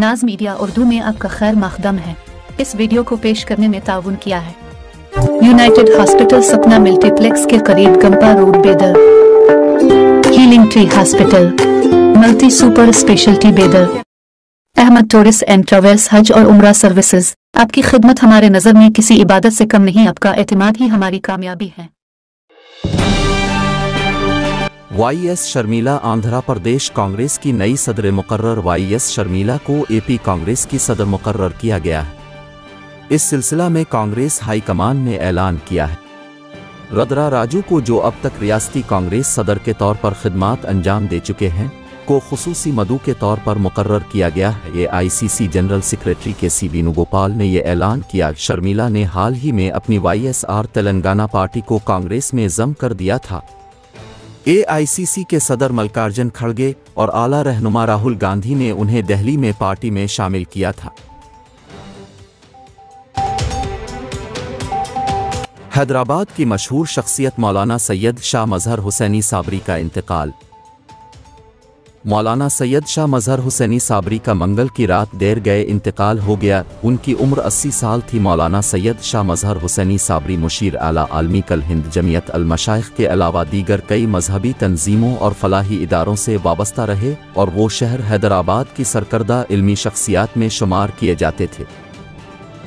नाज मीडिया उर्दू में आपका खैर मकदम है। इस वीडियो को पेश करने में ताउन किया है यूनाइटेड हॉस्पिटल सपना मल्टीप्लेक्स के करीब गंपा रोड बेदर, healing tree hospital multi super speciality बेदर, अहमद टूरिस्ट एंड ट्रैवल्स हज और उम्रा सर्विसेज। आपकी खिदमत हमारे नज़र में किसी इबादत से कम नहीं, आपका एतमाद ही हमारी कामयाबी है। वाईएस शर्मिला आंध्र प्रदेश कांग्रेस की नई सदर मुकर्रर। वाईएस शर्मिला को एपी कांग्रेस की सदर मुकर्रर किया गया है। इस सिलसिला में कांग्रेस हाईकमान ने ऐलान किया है रदरा राजू को, जो अब तक रियासती कांग्रेस सदर के तौर पर खिदमात अंजाम दे चुके हैं, को खुसूसी मदू के तौर पर मुकर्रर किया गया है। एआईसीसी जनरल सेक्रेटरी के वेणुगोपाल ने यह ऐलान किया। शर्मिला ने हाल ही में अपनी वाईएसआर तेलंगाना पार्टी को कांग्रेस में जम कर दिया था। एआईसीसी के सदर मल्लिकार्जुन खड़गे और आला रहनुमा राहुल गांधी ने उन्हें दिल्ली में पार्टी में शामिल किया था। हैदराबाद की मशहूर शख्सियत मौलाना सैयद शाह मजहर हुसैनी साबरी का इंतकाल। मौलाना सैयद शाह मजहर हुसैनी साबरी का मंगल की रात देर गए इंतकाल हो गया। उनकी उम्र 80 साल थी। मौलाना सैयद शाह मजहर हुसैनी साबरी मुशीर आला आलमी कल हिंद जमियत अल मशाइख के अलावा दीगर कई मजहबी तंजीमों और फलाही इदारों से वाबस्ता रहे और वो शहर हैदराबाद की सरकर्दा इल्मी शख्सियात में शुमार किए जाते थे।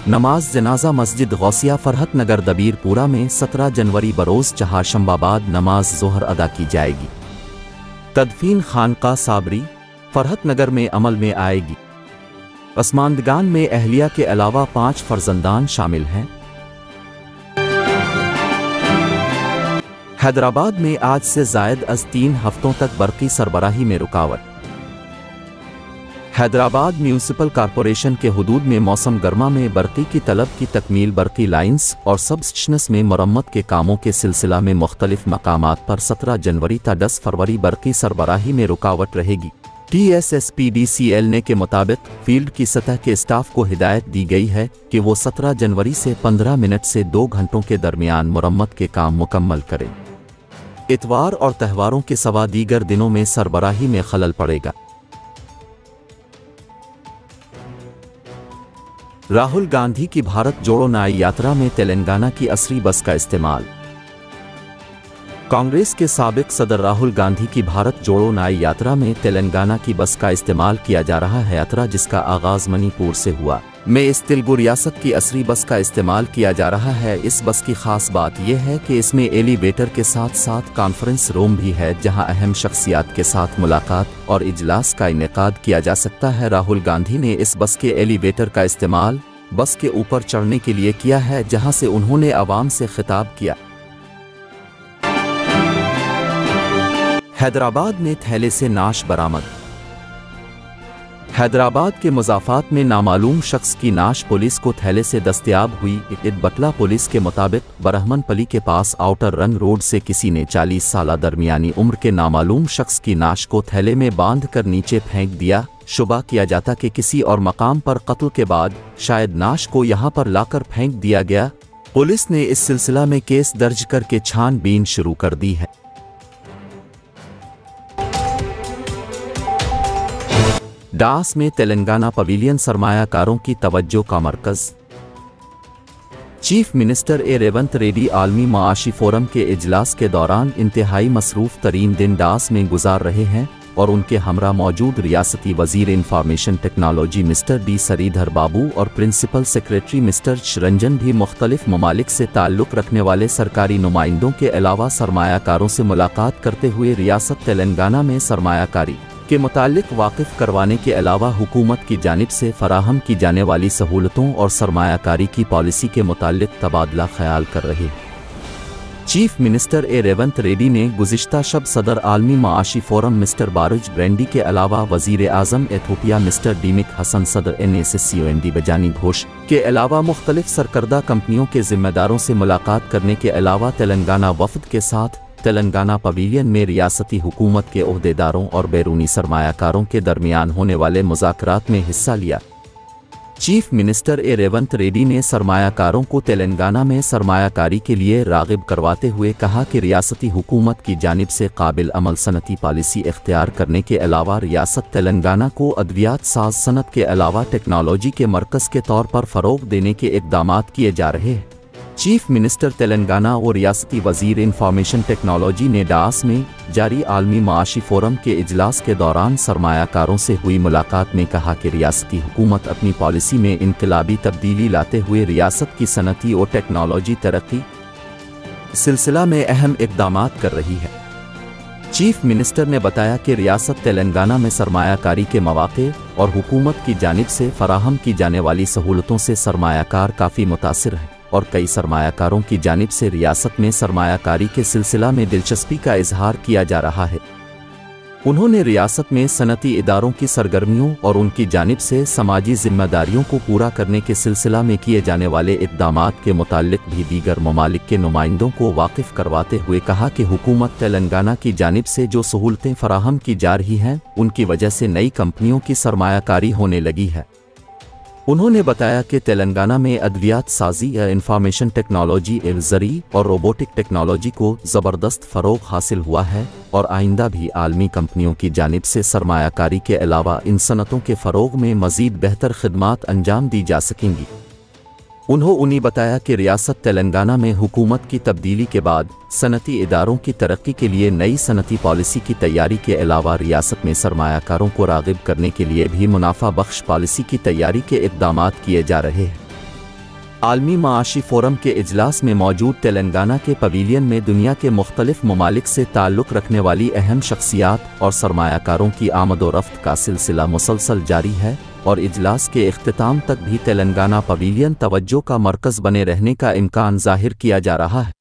नमाज जनाजा मस्जिद गौसिया फरहत नगर दबीरपुरा में 17 जनवरी बरोज़ चहारशंबाबाद नमाज ज़ोहर अदा की जाएगी। तदफीन खानका साबरी फरहत नगर में अमल में आएगी। पसमानदगान में अहलिया के अलावा 5 फर्जंदान शामिल हैं। हैदराबाद में आज से जायद अज 3 हफ्तों तक बरक़ी सरबराही में रुकावट। हैदराबाद म्यूनिसिपल कॉरपोरेशन के हुदूद में मौसम गर्मा में बरक़ी की तलब की तकमील। बरक़ी लाइन्स और सब स्टेशंस में मरम्मत के कामों के सिलसिला में मुख्तलिफ मकामात पर 17 जनवरी ta 10 फरवरी बरक़ी सरबराही में रुकावट रहेगी। TSSPDCL के मुताबिक फील्ड की सतह के स्टाफ को हिदायत दी गई है कि वो 17 जनवरी से 15 मिनट से 2 घंटों के दरमियान मुरम्मत के काम मुकम्मल करें। इतवार और त्योहारों के सवा दीगर दिनों में सरबराही में खलल पड़ेगा। राहुल गांधी की भारत जोड़ो न्याय यात्रा में तेलंगाना की असरी बस का इस्तेमाल। कांग्रेस के साबिक सदर राहुल गांधी की भारत जोड़ो न्याय यात्रा में तेलंगाना की बस का इस्तेमाल किया जा रहा है। यात्रा जिसका आगाज मणिपुर से हुआ में इस तेलुगु रियासत की असरी बस का इस्तेमाल किया जा रहा है। इस बस की खास बात यह है कि इसमें एलिवेटर के साथ साथ कॉन्फ्रेंस रूम भी है, जहां अहम शख्सियात के साथ मुलाकात और इजलास का इनेकाद किया जा सकता है। राहुल गांधी ने इस बस के एलिवेटर का इस्तेमाल बस के ऊपर चढ़ने के लिए किया है, जहां से उन्होंने आवाम से खिताब किया। हैदराबाद में थैले से नाश बरामद। हैदराबाद के मुज़ाफ़ात में नामालूम शख्स की नाश पुलिस को थैले से दस्तयाब हुई। बटला पुलिस के मुताबिक बरहमनपली के पास आउटर रंग रोड से किसी ने 40 साल दरमियानी उम्र के नामालूम शख्स की नाश को थैले में बांध कर नीचे फेंक दिया। शुबा किया जाता कि किसी और मकाम पर कत्ल के बाद शायद नाश को यहां पर लाकर फेंक दिया गया। पुलिस ने इस सिलसिला में केस दर्ज करके छानबीन शुरू कर दी है। डास में तेलंगाना पवेलियन सरमायाकारों की तवज्जो का मरकज। चीफ मिनिस्टर रेवंत रेड्डी आलमी माशी फोरम के इजलास के दौरान इंतहाई मसरूफ तरीन दिन डास में गुजार रहे हैं और उनके हमरा मौजूद रियासती वजीर information technology mister D Sridhar Babu और प्रिंसिपल सेक्रेटरी मिस्टर चिरंजन भी मुख्तलिफ ममालिक से ताल्लुक़ रखने वाले सरकारी नुमाइंदों के अलावा सरमायाकारों से मुलाकात करते हुए रियासत तेलंगाना में सरमायाकारी के मुतालिक वाकिफ करवाने के अलावा हुकूमत की जानिब से फराहम की जाने वाली सहूलतों और सरमायाकारी की पॉलिसी के मुतालिक तबादला ख्याल कर रहे हैं। चीफ मिनिस्टर रेवंत रेड्डी ने गुज़िश्ता शब सदर आलमी माशी फोरम मिस्टर बारुज ब्रेंडी के अलावा वज़ीर आज़म एथोपिया मिस्टर डीमिक हसन सदर NSSCOND बजानी घोष के अलावा मुख्तलिफ सरकर्दा कंपनियों के जिम्मेदारों से मुलाकात करने के अलावा तेलंगाना वफ़द के साथ तेलंगाना पवेलियन में रियासती हुकूमत के ओहदेदारों और बैरूनी सरमायाकारों के दरमियान होने वाले मुज़ाकरात में हिस्सा लिया। चीफ मिनिस्टर ए रेवंत रेड्डी ने सरमायाकारों को तेलंगाना में सरमायाकारी के लिए राग़िब करवाते हुए कहा कि रियासती हुकूमत की जानिब से काबिल अमल सनती पॉलिसी इख्तियार करने के अलावा रियासत तेलंगाना को अद्वियात साज सनत के अलावा टेक्नोलॉजी के मरकज़ के तौर पर फ़रोग़ देने के इक़दामात किए जा रहे हैं। चीफ मिनिस्टर तेलंगाना और रियासती वज़ीर इंफॉर्मेशन टेक्नोलॉजी ने डास में जारी आलमी माशी फोरम के इजलास के दौरान सरमायाकारों से हुई मुलाकात में कहा कि रियासती हुकूमत अपनी पॉलिसी में इनकलाबी तब्दीली लाते हुए रियासत की सनती और टेक्नोलॉजी तरक्की सिलसिला में अहम इक़दामात कर रही है। चीफ मिनिस्टर ने बताया कि रियासत तेलंगाना में सरमायाकारी के मौक़े और हुकूमत की जानिब से फराहम की जाने वाली सहूलतों से सरमायाकार काफ़ी मुतासिर है और कई सरमायाकारों की जानिब से रियासत में सरमायाकारी के सिलसिला में दिलचस्पी का इजहार किया जा रहा है। उन्होंने रियासत में सनती इदारों की सरगर्मियों और उनकी जानिब से समाजी जिम्मेदारियों को पूरा करने के सिलसिला में किए जाने वाले इक़दामात के मुताल्लिक़ भी दीगर ममालिक के नुमाइंदों को वाकिफ़ करवाते हुए कहा कि हुकूमत तेलंगाना की जानिब से जो सहूलतें फराहम की जा रही हैं उनकी वजह से नई कंपनियों की सरमायाकारी होने लगी है। उन्होंने बताया कि तेलंगाना में अद्वियात साजी या इंफॉर्मेशन टेक्नोलॉजी ज़री और रोबोटिक टेक्नोलॉजी को ज़बरदस्त फ़रोग़ हासिल हुआ है और आइंदा भी आलमी कंपनियों की जानिब से सरमायाकारी के अलावा इन सनतों के फ़रोग़ में मज़ीद बेहतर खिदमात अंजाम दी जा सकेंगी। उन्होंने बताया कि रियासत तेलंगाना में हुकूमत की तब्दीली के बाद सनती इदारों की तरक्की के लिए नई सनती पॉलिसी की तैयारी के अलावा रियासत में सरमायाकारों को राग़िब करने के लिए भी मुनाफा बख्श पॉलिसी की तैयारी के इक़दामात किए जा रहे हैं। आलमी माशी फोरम के इजलास में मौजूद तेलंगाना के पवेलियन में दुनिया के मुख्तलिफ ममालिक से ताल्लुक़ रखने वाली अहम शख्सियात और सरमायाकारों की आमद-ओ-रफ़्त का सिलसिला मुसलसल जारी है और इजलास के इख्तिताम तक भी तेलंगाना पवेलियन तवज्जो का मरकज़ बने रहने का इम्कान ज़ाहिर किया जा रहा है।